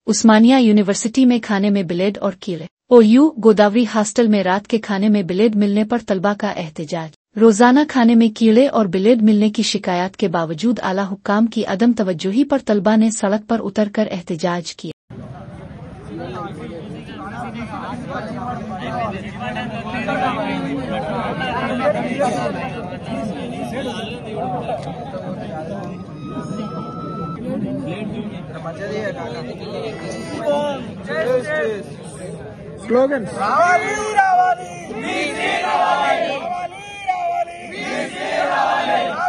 उस्मानिया university में खाने में ब्लेड और कीड़े। OU गोदावरी हॉस्टल में रात के खाने में ब्लेड मिलने पर तलबा का एहतजाज। रोजाना खाने में कीड़े और ब्लेड मिलने की शिकायत के बावजूद आला हुक्काम की अदम तवज्जुही पर तलबा ने सड़क पर उतरकर एहतजाज किया। स्लोगन रावाली रावाली, रावाली रावाली, रावाली रावाली,